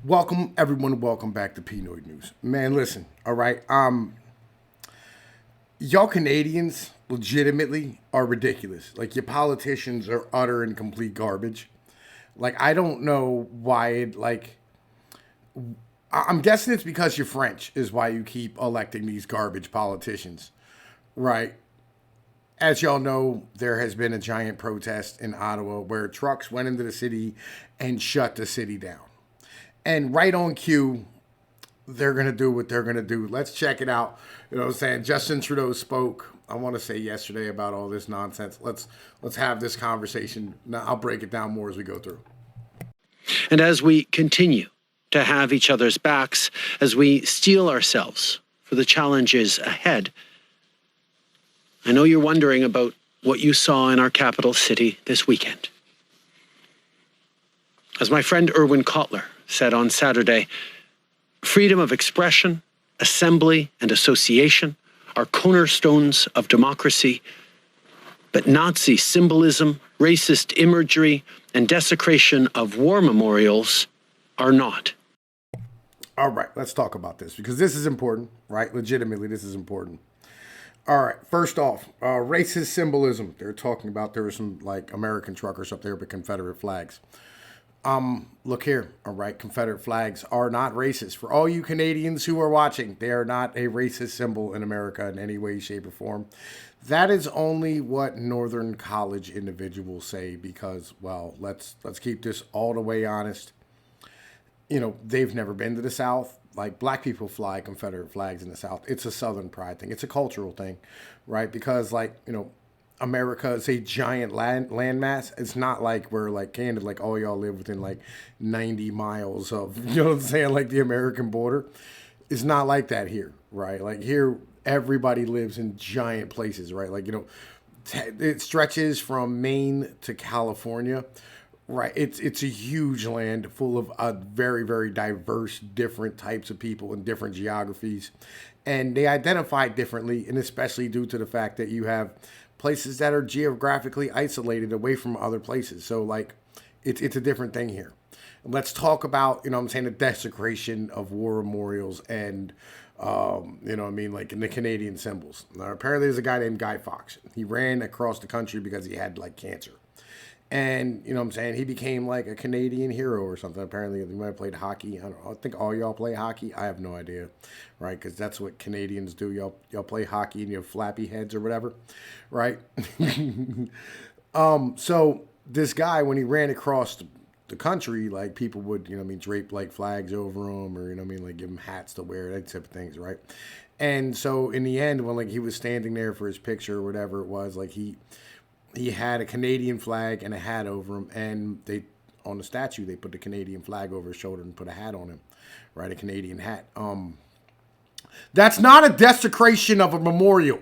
Welcome everyone, welcome back to Pnoid News. Man, listen, all right. Y'all Canadians legitimately are ridiculous. Like your politicians are utter and complete garbage. Like I don't know why I'm guessing it's because you're French is why you keep electing these garbage politicians. Right. As y'all know, there has been a giant protest in Ottawa where trucks went into the city and shut the city down. And right on cue, they're going to do what they're going to do. Let's check it out. You know what I'm saying? Justin Trudeau spoke, I want to say yesterday, about all this nonsense. Let's have this conversation. Now, I'll break it down more as we go through. And as we continue to have each other's backs, as we steel ourselves for the challenges ahead, I know you're wondering about what you saw in our capital city this weekend. As my friend Erwin Kotler said on Saturday, freedom of expression, assembly, and association are cornerstones of democracy, but Nazi symbolism, racist imagery, and desecration of war memorials are not. All right, let's talk about this because this is important, right? Legitimately, this is important. All right, first off, racist symbolism. They're talking about there were some like American truckers up there with Confederate flags. Look here, all right, Confederate flags are not racist. For all you Canadians who are watching, they are not a racist symbol in America in any way, shape, or form. That is only what Northern college individuals say because, well, let's keep this all the way honest. You know, they've never been to the South. Like black people fly Confederate flags in the South. It's a Southern pride thing. It's a cultural thing, right? Because like, you know, America is a giant landmass. It's not like we're like Canada, like all y'all live within like 90 miles of, you know what I'm saying, like the American border. It's not like that here, right? Like here, everybody lives in giant places, right? Like, you know, it stretches from Maine to California. Right, it's a huge land full of very, very diverse, different types of people and different geographies, and they identify differently, and especially due to the fact that you have places that are geographically isolated away from other places. So, like, it's a different thing here. Let's talk about, you know what I'm saying, the desecration of war memorials and, you know what I mean, like in the Canadian symbols. Now, apparently there's a guy named Guy Fawkes. He ran across the country because he had, like, cancer. And, you know what I'm saying, he became like a Canadian hero or something. Apparently, he might have played hockey. I don't know. I think all y'all play hockey. I have no idea, right? Because that's what Canadians do. Y'all play hockey and you have flappy heads or whatever, right? So this guy, when he ran across the country, like people would, you know what I mean, drape like flags over him or, you know what I mean, like give him hats to wear, that type of things, right? And so in the end, when like he was standing there for his picture or whatever it was, like he had a Canadian flag and a hat over him, and they on the statue they put the Canadian flag over his shoulder and put a hat on him, right? A Canadian hat. That's not a desecration of a memorial.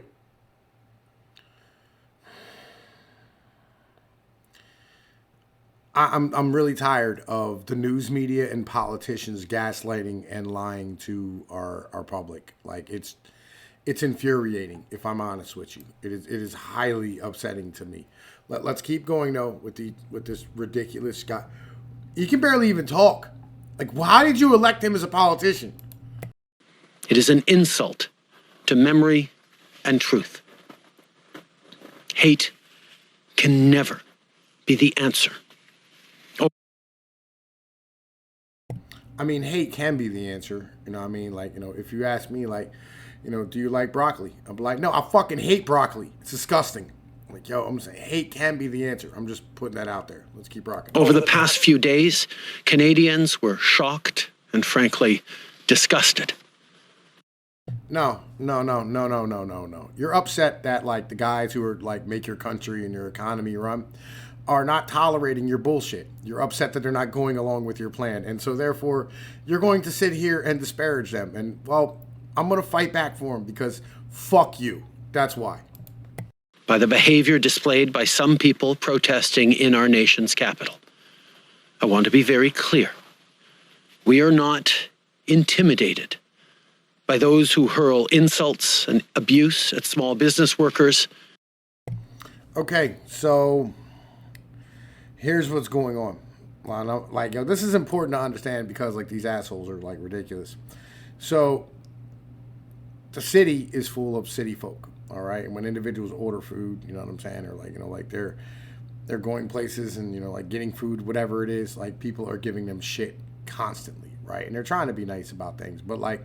I'm really tired of the news media and politicians gaslighting and lying to our public. Like it's infuriating, if I'm honest with you. It is highly upsetting to me. Let's keep going though with this ridiculous guy. He can barely even talk. Like, how did you elect him as a politician? It is an insult to memory and truth. Hate can never be the answer. I mean, hate can be the answer. You know what I mean? Like, you know, if you ask me, like, you know, do you like broccoli? I'm like, no, I fucking hate broccoli. It's disgusting. Like, yo, I'm saying hate can be the answer. I'm just putting that out there. Let's keep rocking. Over the past few days, Canadians were shocked and frankly disgusted. No. You're upset that like the guys who are like make your country and your economy run are not tolerating your bullshit. You're upset that they're not going along with your plan. And so therefore you're going to sit here and disparage them. And well, I'm going to fight back for them because fuck you. That's why. By the behavior displayed by some people protesting in our nation's capital. I want to be very clear. We are not intimidated by those who hurl insults and abuse at small business workers. Okay, so here's what's going on. Well, I know, like, yo, this is important to understand because, like, these assholes are, like, ridiculous. So, the city is full of city folk, all right? And when individuals order food, you know what I'm saying? Or, like, you know, like, they're going places and, you know, like, getting food, whatever it is, like, people are giving them shit constantly, right? And they're trying to be nice about things. But, like,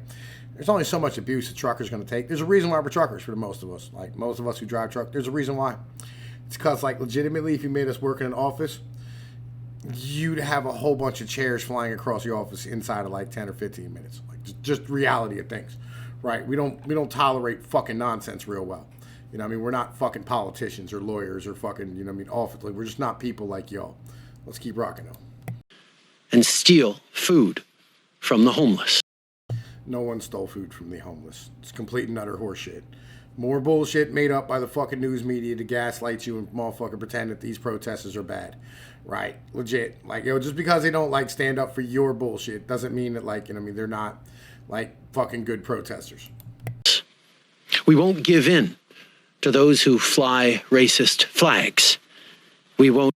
there's only so much abuse a trucker's going to take. There's a reason why we're truckers for the most of us. Like, most of us who drive truck, there's a reason why. It's because, like, legitimately, if you made us work in an office, you'd have a whole bunch of chairs flying across your office inside of like 10 or 15 minutes. Like just reality of things, right? We don't tolerate fucking nonsense real well. You know what I mean? We're not fucking politicians or lawyers or fucking, you know what I mean, office. We're just not people like y'all. Let's keep rocking though. And steal food from the homeless. No one stole food from the homeless. It's complete and utter horseshit. More bullshit made up by the fucking news media to gaslight you and motherfucker pretend that these protesters are bad. Right? Legit. Like, yo, just because they don't, like, stand up for your bullshit doesn't mean that, like, you know what I mean, they're not, like, fucking good protesters. We won't give in to those who fly racist flags. We won't.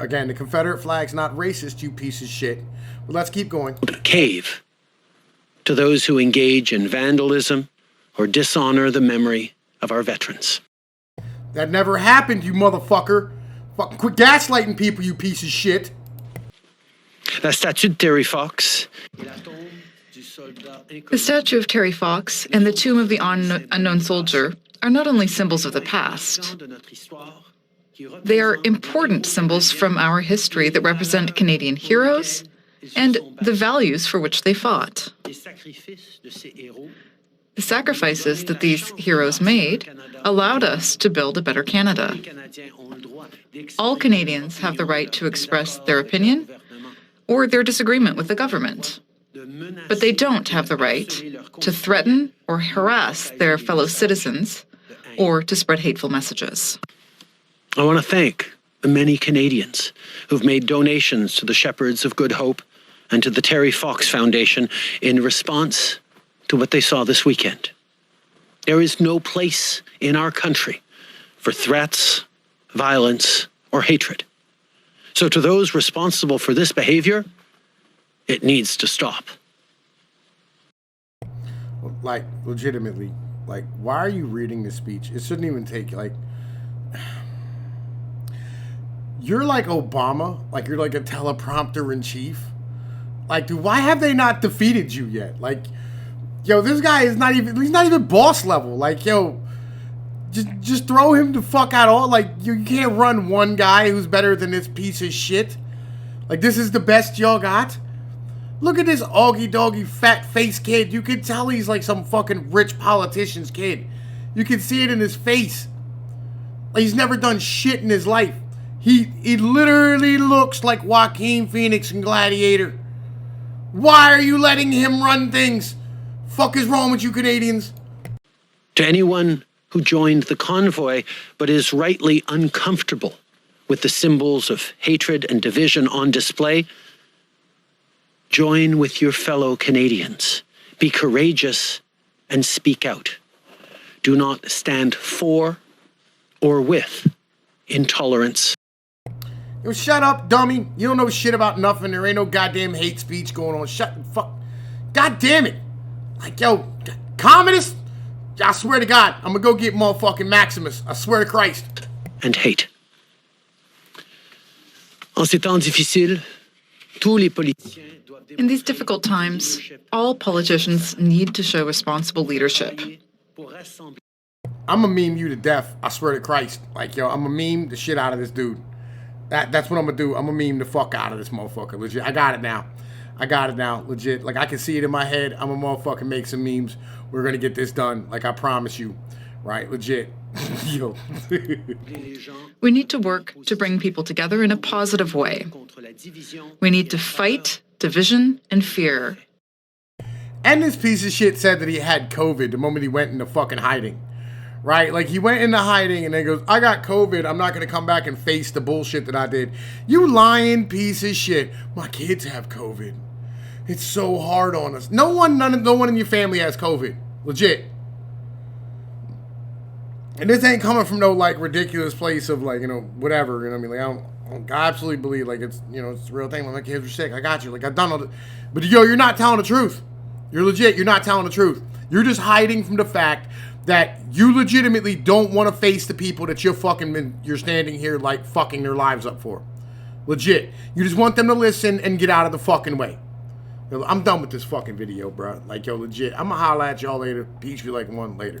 Again, the Confederate flag's not racist, you piece of shit. But let's keep going. Cave to those who engage in vandalism or dishonor the memory of our veterans. That never happened, you motherfucker. Fucking quit gaslighting people, you piece of shit. La statue de Terry Fox. The statue of Terry Fox and the tomb of the unknown soldier are not only symbols of the past, they are important symbols from our history that represent Canadian heroes and the values for which they fought. The sacrifices that these heroes made allowed us to build a better Canada. All Canadians have the right to express their opinion or their disagreement with the government, but they don't have the right to threaten or harass their fellow citizens or to spread hateful messages. I want to thank the many Canadians who've made donations to the Shepherds of Good Hope and to the Terry Fox Foundation in response to what they saw this weekend. There is no place in our country for threats, violence, or hatred. So to those responsible for this behavior, it needs to stop. Like, legitimately, like, why are you reading this speech? It shouldn't even take, like, you're like Obama, like you're like a teleprompter in chief. Like, dude, why have they not defeated you yet? Like, yo, this guy is he's not even boss level. Like, yo, just throw him the fuck out all. Like, you can't run one guy who's better than this piece of shit. Like, this is the best y'all got? Look at this augie doggy fat face kid. You can tell he's like some fucking rich politician's kid. You can see it in his face. Like, he's never done shit in his life. He literally looks like Joaquin Phoenix in Gladiator. Why are you letting him run things? Fuck is wrong with you Canadians? To anyone who joined the convoy but is rightly uncomfortable with the symbols of hatred and division on display, join with your fellow Canadians. Be courageous and speak out. Do not stand for or with intolerance. Yo, shut up, dummy. You don't know shit about nothing. There ain't no goddamn hate speech going on. Shut the fuck. God damn it. Like, yo, communist? I swear to God, I'm gonna go get motherfucking Maximus. I swear to Christ. And hate. En ces temps difficiles, tous les politiciens doivent... In these difficult times, all politicians need to show responsible leadership. I'm gonna meme you to death. I swear to Christ. Like, yo, I'm gonna meme the shit out of this dude. That's what I'm gonna do. I'm gonna meme the fuck out of this motherfucker. Legit. I got it now. Legit. Like, I can see it in my head. I'm gonna motherfucking make some memes. We're gonna get this done. Like, I promise you. Right? Legit. Yo. We need to work to bring people together in a positive way. We need to fight division and fear. And this piece of shit said that he had COVID the moment he went into fucking hiding. Right? Like, he went into hiding and then goes, I got COVID. I'm not going to come back and face the bullshit that I did. You lying piece of shit. My kids have COVID. It's so hard on us. No one in your family has COVID. Legit. And this ain't coming from no, like, ridiculous place of, like, you know, whatever. You know what I mean? Like, I absolutely believe like it's it's a real thing. When my kids were sick, I got you. Like I've done all the, but yo, you're not telling the truth. You're legit. You're not telling the truth. You're just hiding from the fact that you legitimately don't want to face the people that you're standing here like fucking their lives up for. Legit. You just want them to listen and get out of the fucking way. I'm done with this fucking video, bro. Like, yo, legit. I'm gonna holla at y'all later. Peace, you like one later.